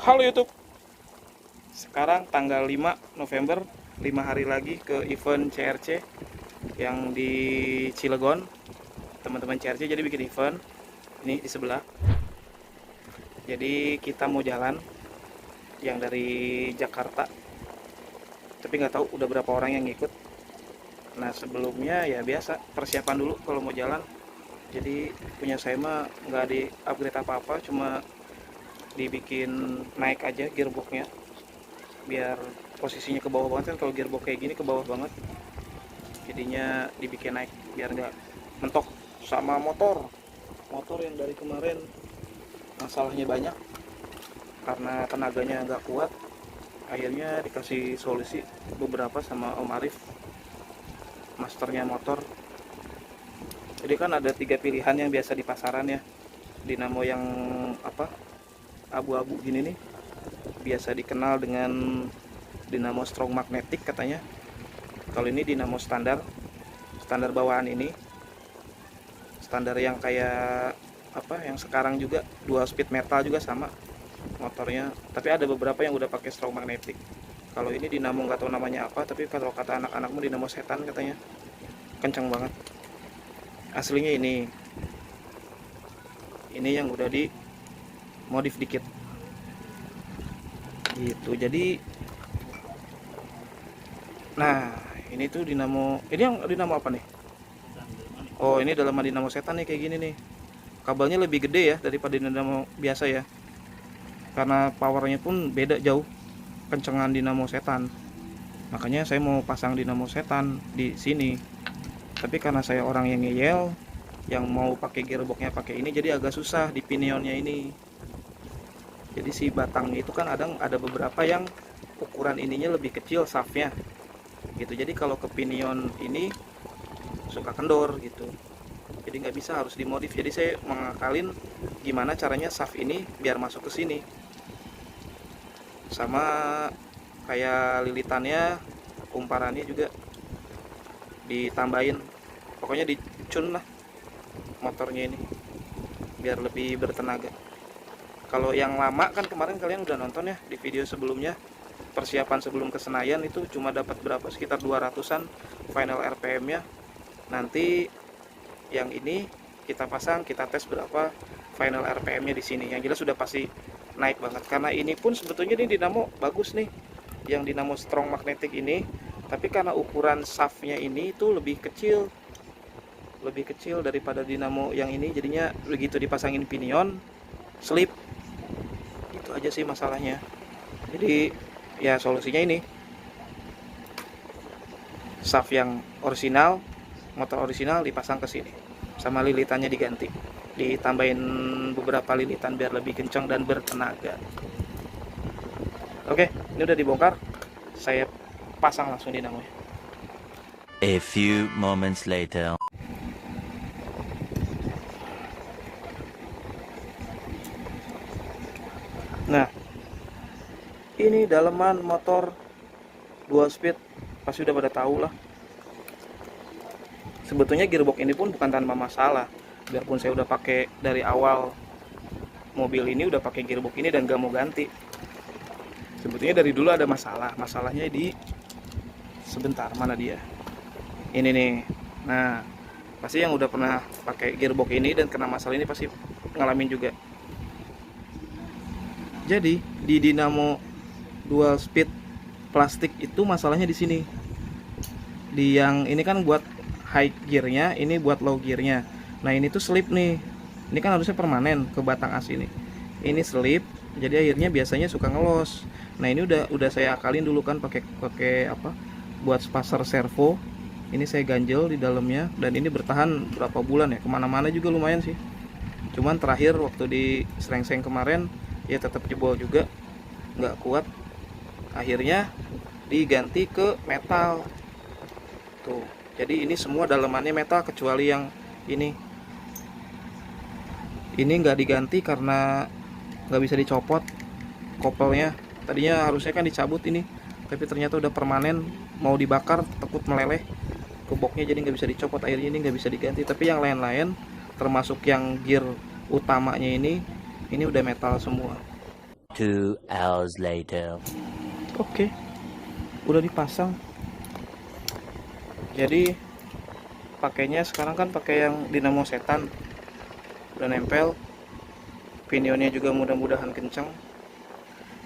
Halo YouTube. Sekarang tanggal 5 November, 5 hari lagi ke event CRC yang di Cilegon. Teman-teman CRC jadi bikin event ini di sebelah. Jadi kita mau jalan yang dari Jakarta. Tapi nggak tahu udah berapa orang yang ngikut. Nah, sebelumnya ya biasa persiapan dulu kalau mau jalan. Jadi punya saya mah nggak di upgrade apa-apa, cuma dibikin naik aja gearboxnya biar posisinya ke bawah banget. Kan kalau gearbox kayak gini ke bawah banget, jadinya dibikin naik biar nggak mentok. Sama motor yang dari kemarin masalahnya banyak karena tenaganya nggak kuat, akhirnya dikasih solusi beberapa sama Om Arif, masternya motor. Jadi kan ada 3 pilihan yang biasa di pasaran ya. Dinamo yang abu-abu gini nih biasa dikenal dengan dinamo strong magnetic katanya. Kalau ini dinamo standar bawaan, ini standar yang kayak yang sekarang juga dual speed metal juga sama motornya, tapi ada beberapa yang udah pakai strong magnetic. Kalau ini dinamo nggak tahu namanya apa, tapi kalau kata anak-anakmu dinamo setan katanya, kenceng banget. Aslinya ini yang udah di modif dikit gitu. Jadi nah, ini tuh dinamo, ini yang dinamo apa nih? Oh, ini dalaman dinamo setan nih, kayak gini nih. Kabelnya lebih gede ya daripada dinamo biasa ya, karena powernya pun beda jauh kencengan dinamo setan. Makanya saya mau pasang dinamo setan di sini, tapi karena saya orang yang ngeyel, yang mau pakai gearboxnya pakai ini, jadi agak susah di pinionnya ini. Jadi si batangnya itu kan ada beberapa yang ukuran ininya lebih kecil shaftnya gitu. Jadi kalau ke pinion ini suka kendor gitu, jadi nggak bisa, harus dimodif. Jadi saya mengakalin gimana caranya shaft ini biar masuk ke sini, sama kayak lilitannya, kumparannya juga ditambahin. Pokoknya dicun lah motornya ini biar lebih bertenaga. Kalau yang lama kan kemarin kalian udah nonton ya di video sebelumnya, persiapan sebelum ke Senayan itu cuma dapat berapa, sekitar 200-an final RPM nya. Nanti yang ini kita pasang, kita tes berapa final RPM nya di sini. Yang jelas sudah pasti naik banget, karena ini pun sebetulnya ini dinamo bagus nih, yang dinamo strong magnetic ini, tapi karena ukuran shaftnya ini itu lebih kecil daripada dinamo yang ini, jadinya begitu dipasangin pinion slip. Itu aja sih masalahnya. Jadi ya solusinya ini shaft yang orisinal, motor orisinal dipasang ke sini, sama lilitannya diganti, ditambahin beberapa lilitan biar lebih kencang dan bertenaga. Oke, ini udah dibongkar, saya pasang langsung dinamonya. A few moments later. Nah, ini daleman motor dual speed, pasti udah pada tahu lah. Sebetulnya gearbox ini pun bukan tanpa masalah, biarpun saya udah pakai dari awal mobil ini, udah pakai gearbox ini dan gak mau ganti. Sebetulnya dari dulu ada masalahnya di sebentar, mana dia? Ini nih. Nah, pasti yang udah pernah pakai gearbox ini dan kena masalah ini pasti ngalamin juga. Jadi di dinamo dual speed plastik itu masalahnya di sini. Di yang ini kan buat high gearnya, ini buat low gearnya. Nah, ini tuh slip nih. Ini kan harusnya permanen ke batang as ini. Ini slip, jadi akhirnya biasanya suka ngelos. Nah, ini udah saya akalin dulu kan pakai buat spacer servo. Ini saya ganjel di dalamnya dan ini bertahan berapa bulan ya, kemana-mana juga lumayan sih. Cuman terakhir waktu di Srengseng kemarin ya tetap jebol juga, nggak kuat, akhirnya diganti ke metal tuh. Jadi ini semua dalemannya metal kecuali yang ini nggak diganti karena nggak bisa dicopot kopelnya. Tadinya harusnya kan dicabut ini, tapi ternyata udah permanen, mau dibakar takut meleleh ke boxnya, jadi nggak bisa dicopot. Akhirnya ini nggak bisa diganti. Tapi yang lain-lain termasuk yang gear utamanya ini udah metal semua. 2 hours later. Oke, udah dipasang. Jadi pakainya sekarang kan pakai yang dinamo setan, udah nempel. Pinionnya juga mudah-mudahan kencang.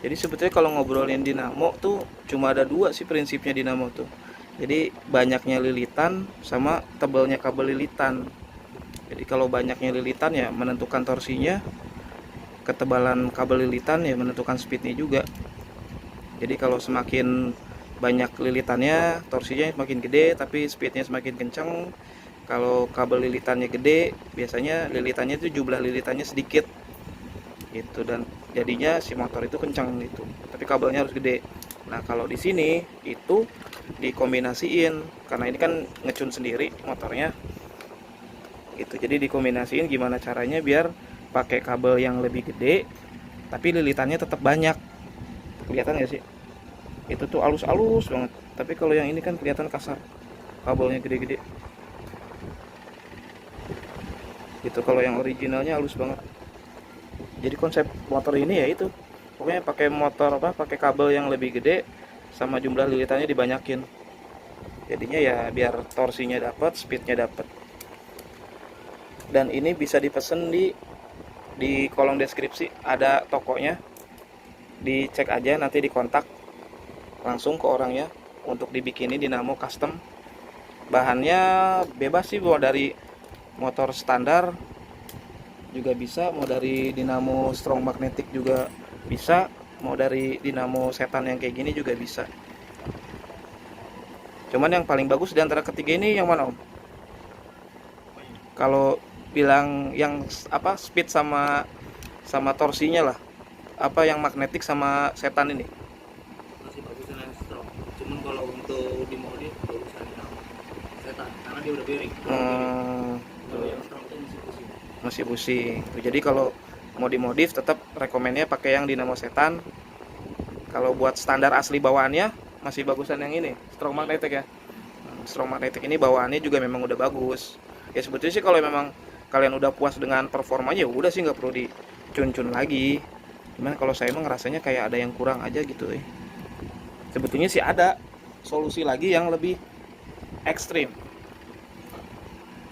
Jadi sebetulnya kalau ngobrolin dinamo tuh cuma ada dua sih prinsipnya dinamo tuh. Jadi banyaknya lilitan sama tebalnya kabel lilitan. Jadi kalau banyaknya lilitan ya menentukan torsinya, ketebalan kabel lilitan ya menentukan speednya juga. Jadi kalau semakin banyak lilitannya, torsinya semakin gede tapi speednya semakin kencang. Kalau kabel lilitannya gede, biasanya lilitannya itu jumlah lilitannya sedikit gitu, dan jadinya si motor itu kencang gitu. Tapi kabelnya harus gede. Nah kalau di sini itu dikombinasiin, karena ini kan ngecun sendiri motornya gitu. Jadi dikombinasiin gimana caranya biar pakai kabel yang lebih gede tapi lilitannya tetap banyak. Kelihatan gak sih? Itu tuh halus-halus banget. Tapi kalau yang ini kan kelihatan kasar, kabelnya gede-gede. Itu kalau yang originalnya halus banget. Jadi konsep motor ini ya itu, pokoknya pakai motor pakai kabel yang lebih gede sama jumlah lilitannya dibanyakin. Jadinya ya biar torsinya dapat, speednya dapat. Dan ini bisa dipesan di kolom deskripsi ada tokonya. Dicek aja, nanti dikontak langsung ke orangnya untuk dibikinin dinamo custom. Bahannya bebas sih, mau dari motor standar juga bisa, mau dari dinamo strong magnetic juga bisa, mau dari dinamo setan yang kayak gini juga bisa. Cuman yang paling bagus di antara ketiga ini yang mana, Om? Kalau bilang yang apa speed sama torsinya lah, apa yang magnetik sama setan ini? Masih bagusan yang strong. Cuman kalau untuk dimodif bagusan yang setan karena dia udah bearing. Kalau yang strong itu masih pusing. Masih pusing. Jadi kalau mau dimodif tetap rekomennya pakai yang dinamo setan. Kalau buat standar asli bawaannya masih bagusan yang ini, strong magnetic ya. Strong magnetic ini bawaannya juga memang udah bagus. Ya sebetulnya sih kalau memang kalian udah puas dengan performanya, udah sih nggak perlu dicun-cun lagi. Cuman kalau saya emang ngerasanya kayak ada yang kurang aja gitu. Sebetulnya sih ada solusi lagi yang lebih ekstrim.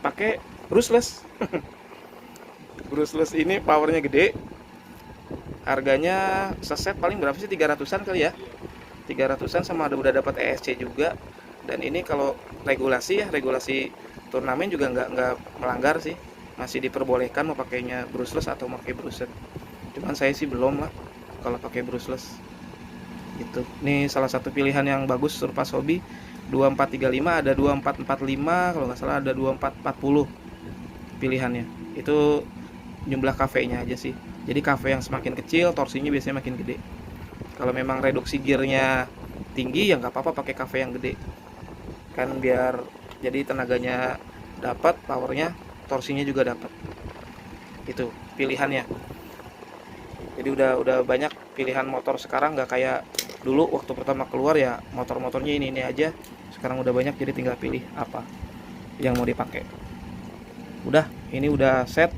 Pakai brushless. Brushless ini powernya gede. Harganya seset paling berapa sih? 300-an kali ya. 300-an sama udah dapat ESC juga. Dan ini kalau regulasi turnamen juga nggak melanggar sih. Masih diperbolehkan mau pakainya brushless atau pakai brushed. Cuman saya sih belum lah kalau pakai brushless gitu. Ini salah satu pilihan yang bagus Surpass Hobby. 2435, ada 2445, kalau nggak salah ada 2440 pilihannya. Itu jumlah kafenya aja sih. Jadi kafe yang semakin kecil torsinya biasanya makin gede. Kalau memang reduksi gearnya tinggi ya nggak apa-apa pakai kafe yang gede, kan biar jadi tenaganya dapat, powernya, torsinya juga dapat. Itu pilihannya. Jadi udah banyak pilihan motor sekarang, nggak kayak dulu waktu pertama keluar ya motor-motornya ini aja. Sekarang udah banyak, jadi tinggal pilih apa yang mau dipakai. Udah, ini udah set.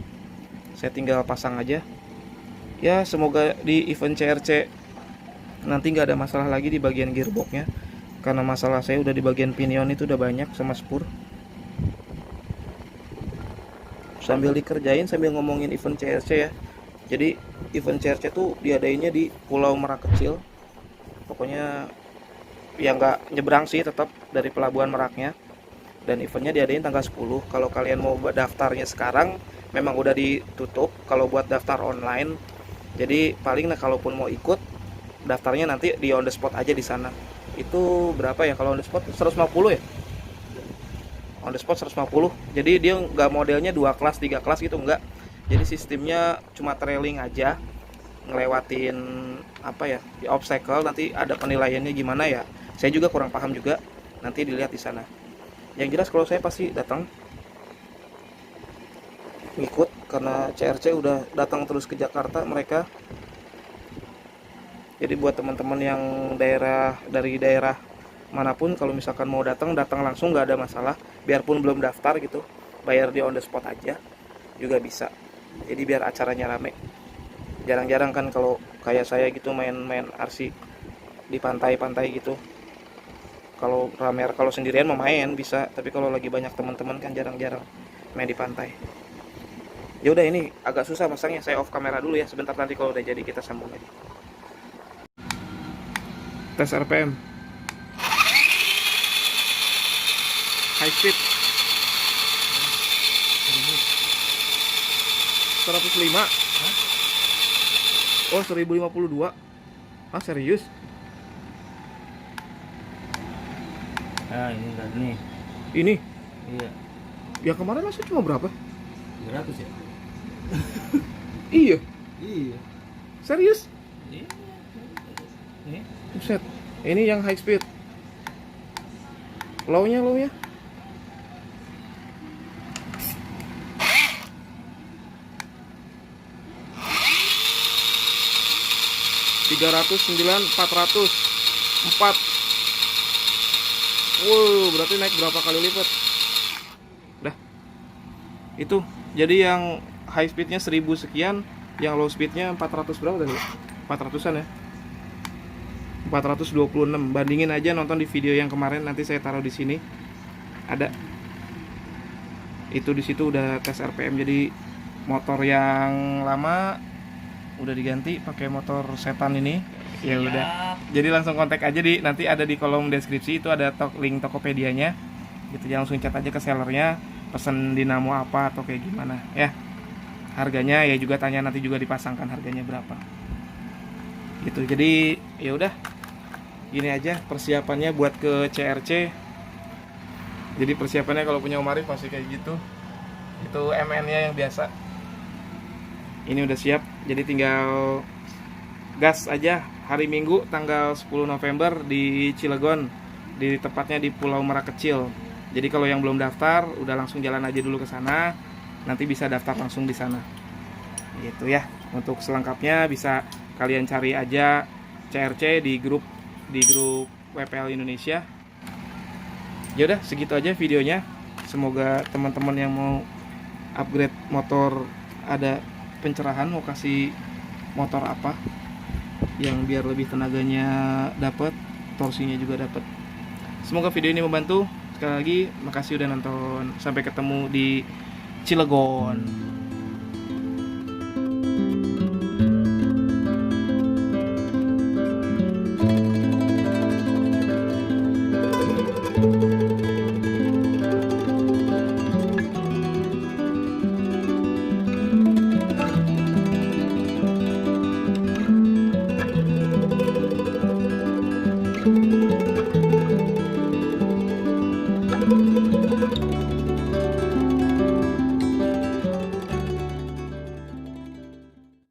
Saya tinggal pasang aja. Ya semoga di event CRC nanti nggak ada masalah lagi di bagian gearboxnya, karena masalah saya udah di bagian pinion itu udah banyak sama spur. Sambil dikerjain sambil ngomongin event CRC ya. Jadi event CRC tuh diadainnya di Pulau Merak kecil. Pokoknya ya nggak nyebrang sih, tetap dari Pelabuhan Meraknya. Dan eventnya diadain tanggal 10. Kalau kalian mau daftarnya sekarang memang udah ditutup kalau buat daftar online. Jadi paling nah kalaupun mau ikut daftarnya nanti di on the spot aja di sana. Itu berapa ya kalau on the spot? 150 ya? On the spot 150. Jadi dia nggak modelnya 2 kelas 3 kelas gitu, enggak. Jadi sistemnya cuma trailing aja, ngelewatin apa ya, di obstacle. Nanti ada penilaiannya gimana ya, saya juga kurang paham juga, nanti dilihat di sana. Yang jelas kalau saya pasti datang ngikut, karena CRC udah datang terus ke Jakarta mereka. Jadi buat teman-teman yang dari daerah manapun, kalau misalkan mau datang langsung, nggak ada masalah. Biarpun belum daftar gitu, bayar di on the spot aja juga bisa. Jadi biar acaranya rame. Jarang-jarang kan kalau kayak saya gitu main-main RC di pantai-pantai gitu. Kalau rame, kalau sendirian mau main bisa, tapi kalau lagi banyak teman-teman kan jarang-jarang main di pantai. Ya udah, ini agak susah masangnya, saya off kamera dulu ya sebentar, nanti kalau udah jadi kita sambung lagi. Tes RPM. High speed 105. Oh, 1052. Ah, serius? Nah ini enggak nih. Ini Iya. yang kemarin masih cuma berapa? 300 ya. Iya, Iya. serius? Iya. Ini Buset. Ini yang high speed. Low-nya 309, 404. Wow, berarti naik berapa kali lipat? Dah. Itu. Jadi yang high speednya 1000 sekian, yang low speednya 400 berapa tadi? 400-an ya. 426. Bandingin aja, nonton di video yang kemarin, nanti saya taruh di sini. Ada. Itu di situ udah tes RPM. Jadi motor yang lama udah diganti pakai motor setan ini. Ya udah. Jadi langsung kontak aja, nanti ada di kolom deskripsi itu ada link Tokopedia-nya. Gitu, jangan langsung chat aja ke sellernya, pesen dinamo apa atau kayak gimana ya. Harganya ya juga tanya, nanti juga dipasangkan harganya berapa. Gitu. Jadi ya udah. Ini aja persiapannya buat ke CRC. Jadi persiapannya kalau punya Om Arif masih kayak gitu. Itu MN-nya yang biasa. Ini udah siap, jadi tinggal gas aja. Hari Minggu tanggal 10 November di Cilegon, di tepatnya di Pulau Merak Kecil. Jadi kalau yang belum daftar udah langsung jalan aja dulu ke sana, nanti bisa daftar langsung di sana. Gitu ya. Untuk selengkapnya bisa kalian cari aja CRC di grup WPL Indonesia. Ya udah, segitu aja videonya. Semoga teman-teman yang mau upgrade motor ada pencerahan, mau kasih motor apa yang biar lebih tenaganya dapat, torsinya juga dapat. Semoga video ini membantu. Sekali lagi makasih udah nonton. Sampai ketemu di Cilegon.